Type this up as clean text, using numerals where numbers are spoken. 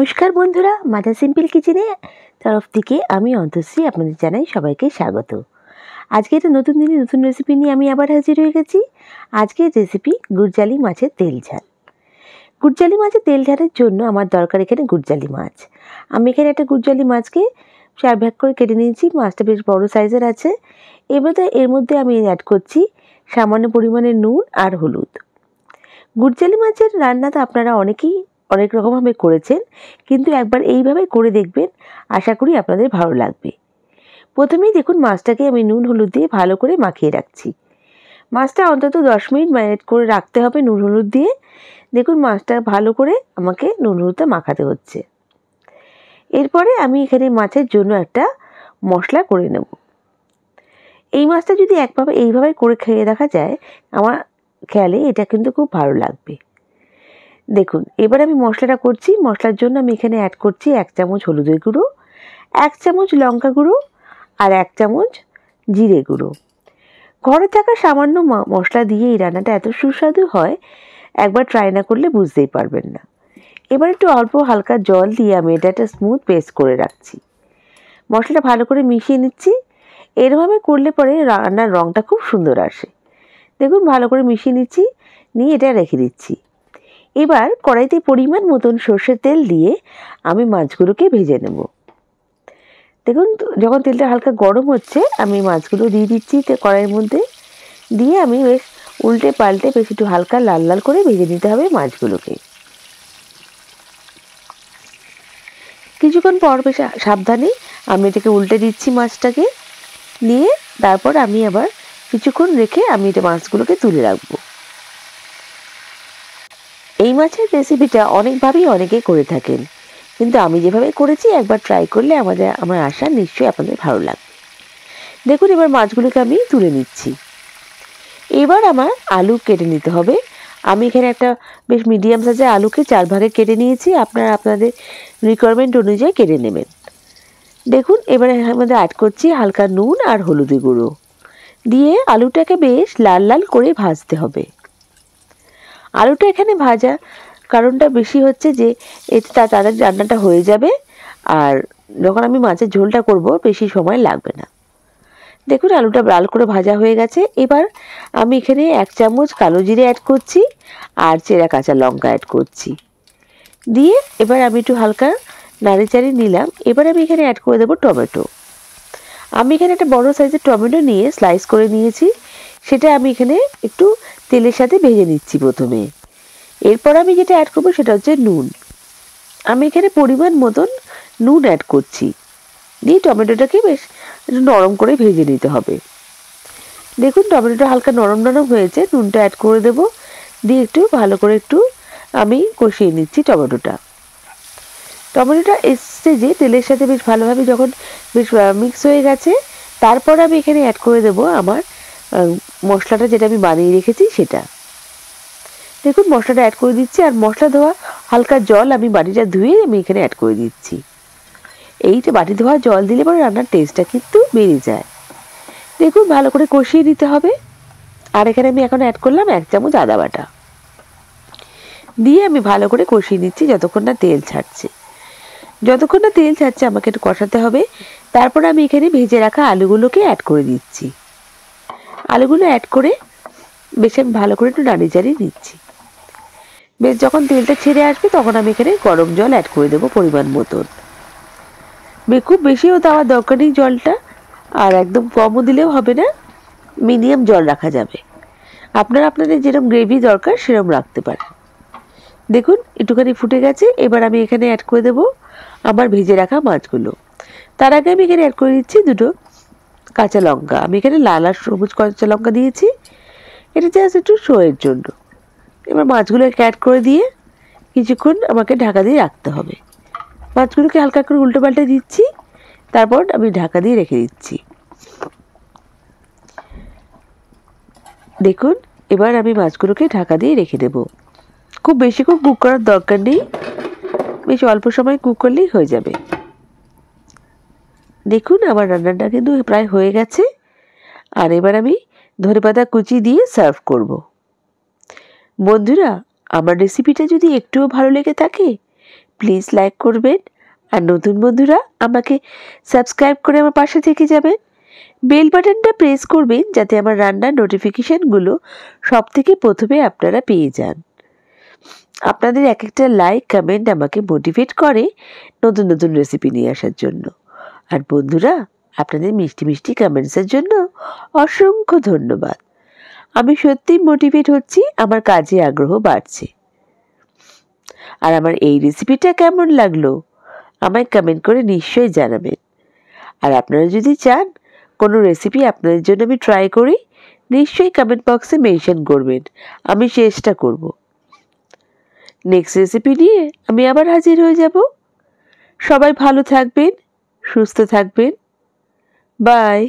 নমস্কার বন্ধুরা, mother simple কিচেনে তরফ থেকে আমি অন্তশ্রী আপনাদের জানাই সবাইকে স্বাগত। আজকে একটা নতুন দিনে নতুন রেসিপি নিয়ে আমি আবার হাজির হয়ে গেছি। আজকের রেসিপি গুড়জালি মাছের তেল ঝাল। গুড়জালি মাছের তেল ঝালের জন্য আমার দরকার এখানে গুড়জালি মাছ। আমি এখানে একটা গুড়জালি মাছকে 4 ভাগ করে কেটে নিয়েছি। মাছটা বেশ বড় সাইজের আছে। এবারে এর মধ্যে আমি অ্যাড করছি সামান্য পরিমাণে নুন আর হলুদ। গুড়জালি মাছের রান্নাটা আপনারা অনেকেই অনেক রকমভাবে করেছেন, কিন্তু একবার এইভাবে করে দেখবেন, আশা করি আপনাদের ভালো লাগবে। প্রথমেই দেখুন মাছটাকে আমি নুন হলুদ দিয়ে ভালো করে মাখিয়ে রাখছি। মাছটা অন্তত 10 মিনিট ম্যারিনেট করে রাখতে হবে নুন হলুদ দিয়ে। দেখুন মাছটা ভালো করে আমাকে নুন হলুদটা মাখাতে হচ্ছে। এরপরে আমি এখানে মাছের জন্য একটা মশলা করে নেব। এই মাছটা যদি এইভাবে করে খেয়ে দেখা যায়, আমার খেয়ালে এটা কিন্তু খুব ভালো লাগবে। দেখুন এবার আমি মশলাটা করছি। মশলার জন্য আমি এখানে অ্যাড করছি 1 চামচ হলুদের গুঁড়ো, 1 চামচ লঙ্কা গুঁড়ো আর 1 চামচ জিরে গুঁড়ো। ঘরে থাকা সামান্য মশলা দিয়ে এই রান্নাটা এত সুস্বাদু হয়, একবার ট্রাই না করলে বুঝতেই পারবেন না। এবার একটু অল্প হালকা জল দিয়ে আমি এটা একটা স্মুথ পেস্ট করে রাখছি। মশলাটা ভালো করে মিশিয়ে নিচ্ছি। এরভাবে করলে পরে রান্নার রঙটা খুব সুন্দর আসে। দেখুন ভালো করে মিশিয়ে নিচ্ছি, নিয়ে এটা রেখে দিচ্ছি। এবার কড়াইতে পরিমাণ মতন সর্ষের তেল দিয়ে আমি মাছগুলোকে ভেজে নেব। দেখুন যখন তেলটা হালকা গরম হচ্ছে, আমি মাছগুলো দিয়ে দিচ্ছি কড়াইয়ের মধ্যে। দিয়ে আমি বেশ উল্টে পাল্টে বেশ একটু হালকা লাল লাল করে ভেজে নিতে হবে মাছগুলোকে। কিছুক্ষণ পর বেশ সাবধানে আমি এটাকে উল্টে দিচ্ছি মাছটাকে। দিয়ে তারপর আমি আবার কিছুক্ষণ রেখে আমি এটা মাছগুলোকে তুলে রাখবো। এই মাছের রেসিপিটা অনেকভাবেই অনেকে করে থাকেন, কিন্তু আমি যেভাবে করেছি একবার ট্রাই করলে আমার আশা নিশ্চয়ই আপনাদের ভালো লাগবে। দেখুন এবার মাছগুলোকে আমি তুলে নিচ্ছি। এবার আমার আলু কেটে নিতে হবে। আমি এখানে একটা বেশ মিডিয়াম সাইজের আলুকে 4 ভাগে কেটে নিয়েছি। আপনারা আপনাদের রিকোয়ারমেন্ট অনুযায়ী কেটে নেবেন। দেখুন এবারে এর মধ্যে অ্যাড করছি হালকা নুন আর হলুদের গুঁড়ো দিয়ে আলুটাকে বেশ লাল লাল করে ভাজতে হবে। আলুটা এখানে ভাজা কারণটা বেশি হচ্ছে যে এতে তাড়াতাড়ি রান্নাটা হয়ে যাবে, আর যখন আমি মাছের ঝোলটা করব বেশি সময় লাগবে না। দেখুন আলুটা লাল করে ভাজা হয়ে গেছে। এবার আমি এখানে 1 চামচ কালো জিরে অ্যাড করছি আর চেরা কাঁচা লঙ্কা অ্যাড করছি। দিয়ে এবার আমি একটু হালকা নাড়িচাড়ি নিলাম। এবার আমি এখানে অ্যাড করে দেবো টমেটো। আমি এখানে একটা বড় সাইজের টমেটো নিয়ে স্লাইস করে নিয়েছি। সেটা আমি এখানে একটু তেলের সাথে ভেজে নিচ্ছি প্রথমে। এরপর আমি যেটা অ্যাড করবো সেটা হচ্ছে নুন। আমি এখানে পরিমাণ মতন নুন অ্যাড করছি। দিয়ে টমেটোটাকে বেশ একটু নরম করে ভেজে নিতে হবে। দেখুন টমেটোটা হালকা নরম নরম হয়েছে, নুনটা অ্যাড করে দেব। দিয়ে একটু ভালো করে একটু আমি কষিয়ে নিচ্ছি টমেটোটা। টমেটোটা স্টেজে তেলের সাথে বেশ ভালোভাবে যখন বেশ মিক্স হয়ে গেছে, তারপর আমি এখানে অ্যাড করে দেব আমার মশলাটা যেটা আমি বানিয়ে রেখেছি সেটা। দেখুন মশলাটা অ্যাড করে দিচ্ছি, আর মশলা ধোয়া হালকা জল আমি বাটিটা ধুয়ে আমি এখানে অ্যাড করে দিচ্ছি। এইটা বাটি ধোয়া জল দিলে পরে রান্নার টেস্টটা কিন্তু বেড়ে যায়। দেখুন ভালো করে কষিয়ে নিতে হবে। আর এখানে আমি এখন অ্যাড করলাম 1 চামচ আদা বাটা। দিয়ে আমি ভালো করে কষিয়ে নিচ্ছি যতক্ষণ না তেল ছাড়ছে। যতক্ষণ না তেল ছাড়ছে আমাকে একটু কষাতে হবে। তারপর আমি এখানে ভেজে রাখা আলুগুলোকে অ্যাড করে দিচ্ছি। আলুগুলো অ্যাড করে বেশ আমি ভালো করে একটু নাড়িয়ে নিচ্ছি। বেশ যখন তেলটা ছেড়ে আসবে তখন আমি এখানে গরম জল অ্যাড করে দেবো পরিমাণ মতন। খুব বেশিও দেওয়ার দরকার নেই জলটা, আর একদম কমও দিলেও হবে না, মিডিয়াম জল রাখা যাবে। আপনারা আপনাদের যেরকম গ্রেভি দরকার সেরকম রাখতে পারেন। দেখুন একটুখানি ফুটে গেছে। এবার আমি এখানে অ্যাড করে দেবো আমার ভেজে রাখা মাছগুলো। তার আগে আমি এখানে অ্যাড করে দিচ্ছি 2টো কাঁচা লঙ্কা। আমি এখানে লাল আর সবুজ কাঁচা লঙ্কা দিয়েছি, এটা জাস্ট একটু শোয়ের জন্য। এবার মাছগুলোকে অ্যাড করে দিয়ে কিছুক্ষণ আমাকে ঢাকা দিয়ে রাখতে হবে। মাছগুলোকে হালকা করে উল্টো পাল্টে দিচ্ছি, তারপর আমি ঢাকা দিয়ে রেখে দিচ্ছি। দেখুন এবার আমি মাছগুলোকে ঢাকা দিয়ে রেখে দেব। খুব বেশিক্ষণ কুক করার দরকার নেই, বেশ অল্প সময় কুক করলেই হয়ে যাবে। দেখুন আমার রান্নাটা কিন্তু প্রায় হয়ে গেছে। আর এবার আমি ধনেপাতা কুচি দিয়ে সার্ভ করব। বন্ধুরা, আমার রেসিপিটা যদি একটুও ভালো লেগে থাকে প্লিজ লাইক করবেন, আর নতুন বন্ধুরা আমাকে সাবস্ক্রাইব করে আমার পাশে থেকে যাবেন। বেল বাটনটা প্রেস করবেন যাতে আমার রান্নার নোটিফিকেশনগুলো সবথেকে প্রথমে আপনারা পেয়ে যান। আপনাদের এক একটা লাইক কমেন্ট আমাকে মোটিভেট করে নতুন নতুন রেসিপি নিয়ে আসার জন্য। আর বন্ধুরা, আপনাদের মিষ্টি মিষ্টি কমেন্টসের জন্য অসংখ্য ধন্যবাদ। আমি সত্যিই মোটিভেট হচ্ছি, আমার কাজে আগ্রহ বাড়ছে। আর আমার এই রেসিপিটা কেমন লাগলো আমায় কমেন্ট করে নিশ্চয়ই জানাবেন। আর আপনারা যদি চান কোনো রেসিপি আপনাদের জন্য আমি ট্রাই করি, নিশ্চয়ই কমেন্ট বক্সে মেনশন করবেন, আমি চেষ্টা করব। নেক্সট রেসিপি নিয়ে আমি আবার হাজির হয়ে যাব। সবাই ভালো থাকবেন, সুস্থ থাকবেন। বাই।